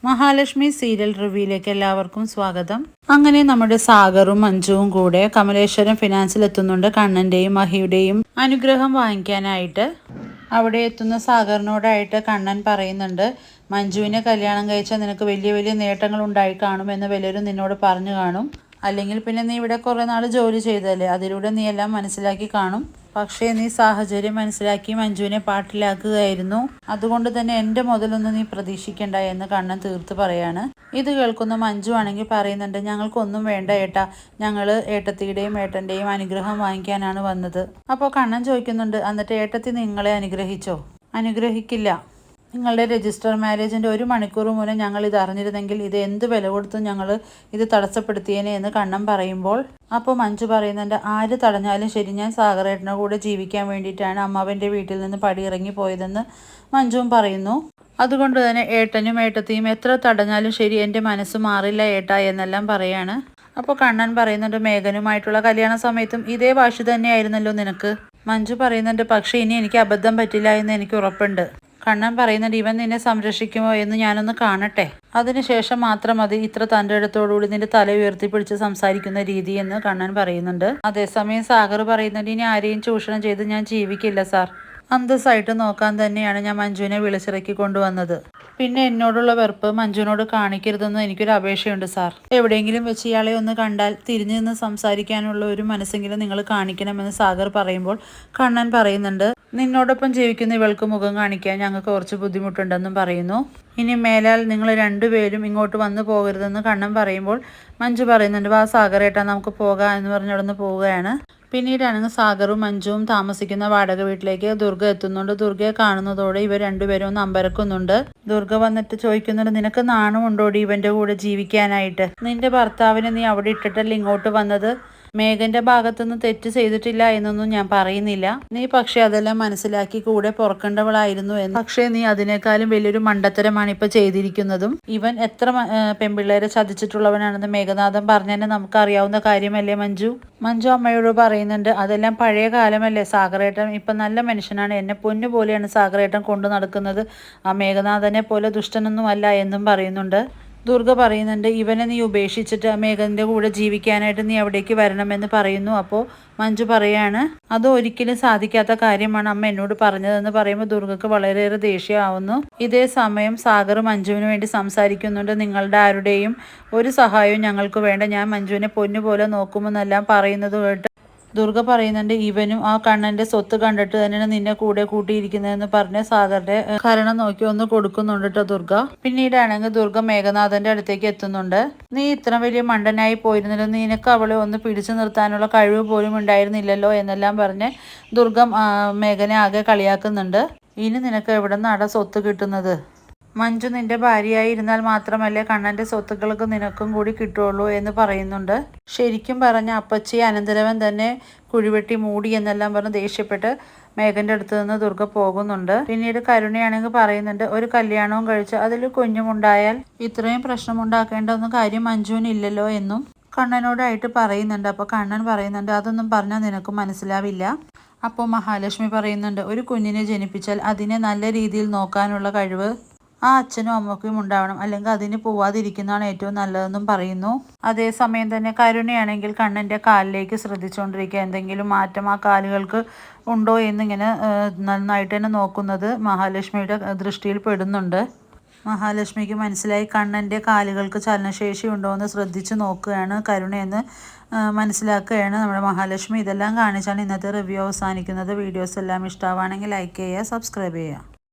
Mahalakshmi serial റിവ്യൂയിലേക്ക് എല്ലാവർക്കും സ്വാഗതം. അങ്ങനെ നമ്മുടെ സാഗറും മഞ്ജുവും കൂടെ കമലേശ്വരം ഫിനാൻസിൽ എത്തുന്നുണ്ട്. കണ്ണന്റെയും മഹിയുടെയും അനുഗ്രഹം വാങ്ങിക്കാനായിട്ട് അവിടെ എത്തുന്ന സാഗറിനോടായിട്ട് കണ്ണൻ പറയുന്നുണ്ട്, മഞ്ജുവിനെ കല്യാണം കഴിച്ചാൽ നിനക്ക് വലിയ വലിയ നേട്ടങ്ങൾ ഉണ്ടായി കാണുമെന്ന് വല്ലവരും നിന്നോട് പറഞ്ഞു കാണും. അല്ലെങ്കിൽ പിന്നെ നീ ഇവിടെ കുറേ നാൾ ജോലി ചെയ്തല്ലേ, അതിലൂടെ നീ എല്ലാം മനസ്സിലാക്കി കാണും. പക്ഷേ നീ സാഹചര്യം മനസ്സിലാക്കി മഞ്ജുവിനെ പാട്ടിലാക്കുകയായിരുന്നു. അതുകൊണ്ട് തന്നെ എൻ്റെ മുതലൊന്നും നീ പ്രതീക്ഷിക്കണ്ട എന്ന് കണ്ണൻ തീർത്ത് പറയാണ്. ഇത് കേൾക്കുന്ന മഞ്ജു ആണെങ്കിൽ പറയുന്നുണ്ട്, ഞങ്ങൾക്കൊന്നും വേണ്ട ഏട്ടാ, ഞങ്ങൾ ഏട്ടത്തിയുടെയും ഏട്ടൻ്റെയും അനുഗ്രഹം വാങ്ങിക്കാനാണ് വന്നത്. അപ്പോൾ കണ്ണൻ ചോദിക്കുന്നുണ്ട്, എന്നിട്ട് ഏട്ടത്തി നിങ്ങളെ അനുഗ്രഹിച്ചോ? അനുഗ്രഹിക്കില്ല. നിങ്ങളുടെ രജിസ്റ്റർ മാരേജിൻ്റെ 1 മണിക്കൂർ മുന്നേ ഞങ്ങൾ ഇത് അറിഞ്ഞിരുന്നെങ്കിൽ ഇത് എന്ത് വില കൊടുത്തും ഞങ്ങൾ ഇത് തടസ്സപ്പെടുത്തിയേനെ എന്ന് കണ്ണൻ പറയുമ്പോൾ അപ്പോൾ മഞ്ജു പറയുന്നുണ്ട്, ആര് തടഞ്ഞാലും ശരി, ഞാൻ സാഗറേട്ടൻ്റെ കൂടെ ജീവിക്കാൻ വേണ്ടിയിട്ടാണ് അമ്മാവൻ്റെ വീട്ടിൽ നിന്ന് പടിയിറങ്ങി പോയതെന്ന് മഞ്ജുവും പറയുന്നു. അതുകൊണ്ട് തന്നെ ഏട്ടനും ഏട്ടത്തിയും എത്ര തടഞ്ഞാലും ശരി എൻ്റെ മനസ്സ് മാറില്ല ഏട്ടാ എന്നെല്ലാം പറയാണ്. അപ്പോൾ കണ്ണൻ പറയുന്നുണ്ട്, മേഘനുമായിട്ടുള്ള കല്യാണ സമയത്തും ഇതേ വാശി തന്നെയായിരുന്നല്ലോ നിനക്ക്. മഞ്ജു പറയുന്നുണ്ട്, പക്ഷേ ഇനി എനിക്ക് അബദ്ധം പറ്റില്ല എന്ന് എനിക്ക് ഉറപ്പുണ്ട്. കണ്ണൻ പറയുന്നുണ്ട്, ഇവൻ നിന്നെ സംരക്ഷിക്കുമോ എന്ന് ഞാനൊന്ന് കാണട്ടെ, അതിനുശേഷം മാത്രം മതി ഇത്ര തൻ്റെ അടുത്തോടുകൂടി നിന്റെ തല ഉയർത്തിപ്പിടിച്ച് സംസാരിക്കുന്ന രീതി എന്ന് കണ്ണൻ പറയുന്നുണ്ട്. അതേസമയം സാഗർ പറയുന്നുണ്ട്, ഇനി ആരെയും ചൂഷണം ചെയ്ത് ഞാൻ ജീവിക്കില്ല സാർ, അന്തസ്സായിട്ട് നോക്കാൻ തന്നെയാണ് ഞാൻ മഞ്ജുവിനെ വിളിച്ചിറക്കി കൊണ്ടുവന്നത്. പിന്നെ എന്നോടുള്ള വെറുപ്പ് മഞ്ജുവിനോട് കാണിക്കരുതെന്ന് എനിക്കൊരു അപേക്ഷയുണ്ട് സാർ. എവിടെയെങ്കിലും വെച്ച് ഇയാളെ ഒന്ന് കണ്ടാൽ തിരിഞ്ഞു നിന്ന് സംസാരിക്കാനുള്ള ഒരു മനസ്സെങ്കിലും നിങ്ങൾ കാണിക്കണമെന്ന് സാഗർ പറയുമ്പോൾ കണ്ണൻ പറയുന്നുണ്ട്, നിന്നോടൊപ്പം ജീവിക്കുന്ന ഇവൾക്ക് മുഖം കാണിക്കാൻ ഞങ്ങൾക്ക് കുറച്ച് ബുദ്ധിമുട്ടുണ്ടെന്നും പറയുന്നു. ഇനി മേലാൽ നിങ്ങൾ രണ്ടുപേരും ഇങ്ങോട്ട് വന്നു പോകരുതെന്ന് കണ്ണൻ പറയുമ്പോൾ മഞ്ജു പറയുന്നുണ്ട്, വാ സാഗറേട്ടാ നമുക്ക് പോകാം എന്ന് പറഞ്ഞ് അവിടെ നിന്ന് പോവുകയാണ്. പിന്നീടാണെങ്കിൽ സാഗറും മഞ്ജുവും താമസിക്കുന്ന വാടക വീട്ടിലേക്ക് ദുർഗ എത്തുന്നുണ്ട്. ദുർഗയെ കാണുന്നതോടെ ഇവർ രണ്ടുപേരും ഒന്ന് അമ്പരക്കുന്നുണ്ട്. ദുർഗ വന്നിട്ട് ചോദിക്കുന്നുണ്ട്, നിനക്ക് നാണമുണ്ടോടി ഇവന്റെ കൂടെ ജീവിക്കാനായിട്ട്? നിന്റെ ഭർത്താവിനെ നീ അവിടെ ഇട്ടിട്ടല്ലേ ഇങ്ങോട്ട് വന്നത്? മേഘന്റെ ഭാഗത്തുനിന്ന് തെറ്റ് ചെയ്തിട്ടില്ല എന്നൊന്നും ഞാൻ പറയുന്നില്ല, നീ പക്ഷെ അതെല്ലാം മനസ്സിലാക്കി കൂടെ പുറക്കേണ്ടവളായിരുന്നു എന്ന്. പക്ഷേ നീ അതിനേക്കാളും വലിയൊരു മണ്ടത്തരമാണ് ഇപ്പൊ ചെയ്തിരിക്കുന്നതും. ഇവൻ എത്ര പെൺപിള്ളേരെ ചതിച്ചിട്ടുള്ളവനാണെന്ന് മേഘനാഥൻ പറഞ്ഞെന്നെ നമുക്കറിയാവുന്ന കാര്യമല്ലേ മഞ്ജു? മഞ്ജു അമ്മയോട് പറയുന്നുണ്ട്, അതെല്ലാം പഴയ കാലമല്ലേ സാഗറേട്ടൻ, ഇപ്പം നല്ല മനുഷ്യനാണ്, എന്നെ പൊന്നു പോലെയാണ് സാഗറേട്ടൻ കൊണ്ടു നടക്കുന്നത്, ആ മേഘനാഥനെ പോലെ ദുഷ്ടനൊന്നുമല്ല എന്നും പറയുന്നുണ്ട്. ദുർഗ പറയുന്നുണ്ട്, ഇവനെ നീ ഉപേക്ഷിച്ചിട്ട് മേഘൻ്റെ കൂടെ ജീവിക്കാനായിട്ട് നീ അവിടേക്ക് വരണമെന്ന് പറയുന്നു. അപ്പോൾ മഞ്ജു പറയാണ്, അത് ഒരിക്കലും സാധിക്കാത്ത കാര്യമാണ് അമ്മ എന്നോട് പറഞ്ഞതെന്ന് പറയുമ്പോൾ ദുർഗക്ക് വളരെയേറെ ദേഷ്യമാവുന്നു. ഇതേ സമയം സാഗർ മഞ്ജുവിന് വേണ്ടി സംസാരിക്കുന്നുണ്ട്, നിങ്ങളുടെ ആരുടെയും ഒരു സഹായവും ഞങ്ങൾക്ക് വേണ്ട, ഞാൻ മഞ്ജുവിനെ പൊന്നുപോലെ നോക്കുമെന്നെല്ലാം പറയുന്നത് കേട്ട് ദുർഗ പറയുന്നുണ്ട്, ഇവനും ആ കണ്ണന്റെ സ്വത്ത് കണ്ടിട്ട് തന്നെയാണ് നിന്നെ കൂടെ കൂട്ടിയിരിക്കുന്നതെന്ന് പറഞ്ഞ് സാഗറിന്റെ കരണം നോക്കി ഒന്ന് കൊടുക്കുന്നുണ്ട് കേട്ടോ ദുർഗ. പിന്നീടാണെങ്കിൽ ദുർഗ മേഘനാഥന്റെ അടുത്തേക്ക് എത്തുന്നുണ്ട്. നീ ഇത്ര വലിയ മണ്ടനായി പോയിരുന്നല്ലോ, നിനക്ക് അവളെ ഒന്ന് പിടിച്ചു നിർത്താനുള്ള കഴിവ് പോലും ഉണ്ടായിരുന്നില്ലല്ലോ എന്നെല്ലാം പറഞ്ഞ് ദുർഗ മേഘനെ ആകെ കളിയാക്കുന്നുണ്ട്. ഇനി നിനക്ക് എവിടെ നിന്നാണ് സ്വത്ത് കിട്ടുന്നത്? മഞ്ജു നിന്റെ ഭാര്യയായി ഇരുന്നാൽ മാത്രമല്ലേ കണ്ണന്റെ സ്വത്തുക്കൾക്ക് നിനക്കും കൂടി കിട്ടുള്ളൂ എന്ന് പറയുന്നുണ്ട്. ശരിക്കും പറഞ്ഞ അപ്പച്ചി അനന്തരവൻ തന്നെ കുഴിവെട്ടി മൂടി എന്നെല്ലാം പറഞ്ഞ് ദേഷ്യപ്പെട്ട് മേഘന്റെ അടുത്ത് നിന്ന് ദുർഗ പോകുന്നുണ്ട്. പിന്നീട് കരുണയാണെങ്കിൽ പറയുന്നുണ്ട്, ഒരു കല്യാണവും കഴിച്ച് അതിൽ കുഞ്ഞുമുണ്ടായാൽ ഇത്രയും പ്രശ്നം ഉണ്ടാക്കേണ്ട ഒന്നും കാര്യം മഞ്ജുവിന് ഇല്ലല്ലോ എന്നും കണ്ണനോടായിട്ട് പറയുന്നുണ്ട്. അപ്പോൾ കണ്ണൻ പറയുന്നുണ്ട്, അതൊന്നും പറഞ്ഞാൽ നിനക്ക് മനസ്സിലാവില്ല. അപ്പോൾ മഹാലക്ഷ്മി പറയുന്നുണ്ട്, ഒരു കുഞ്ഞിനെ ജനിപ്പിച്ചാൽ അതിനെ നല്ല രീതിയിൽ നോക്കാനുള്ള കഴിവ് ആ അച്ഛനും അമ്മയ്ക്കും ഉണ്ടാവണം, അല്ലെങ്കിൽ അതിന് പോവാതിരിക്കുന്നതാണ് ഏറ്റവും നല്ലതെന്നും പറയുന്നു. അതേസമയം തന്നെ കരുണയാണെങ്കിൽ കണ്ണൻ്റെ കാലിലേക്ക് ശ്രദ്ധിച്ചുകൊണ്ടിരിക്കുക, എന്തെങ്കിലും മാറ്റം ആ കാലുകൾക്ക് ഉണ്ടോ എന്നിങ്ങനെ നന്നായിട്ട് തന്നെ നോക്കുന്നത് മഹാലക്ഷ്മിയുടെ ദൃഷ്ടിയിൽ പെടുന്നുണ്ട്. മഹാലക്ഷ്മിക്ക് മനസ്സിലായി കണ്ണൻ്റെ കാലുകൾക്ക് ചലനശേഷി ഉണ്ടോ എന്ന് ശ്രദ്ധിച്ച് നോക്കുകയാണ് കരുണയെന്ന് മനസ്സിലാക്കുകയാണ് നമ്മുടെ മഹാലക്ഷ്മി. ഇതെല്ലാം കാണിച്ചാണ് ഇന്നത്തെ റിവ്യൂ അവസാനിക്കുന്നത്. വീഡിയോസ് എല്ലാം ഇഷ്ടമാവുകയാണെങ്കിൽ ലൈക്ക് ചെയ്യുക, സബ്സ്ക്രൈബ് ചെയ്യുക.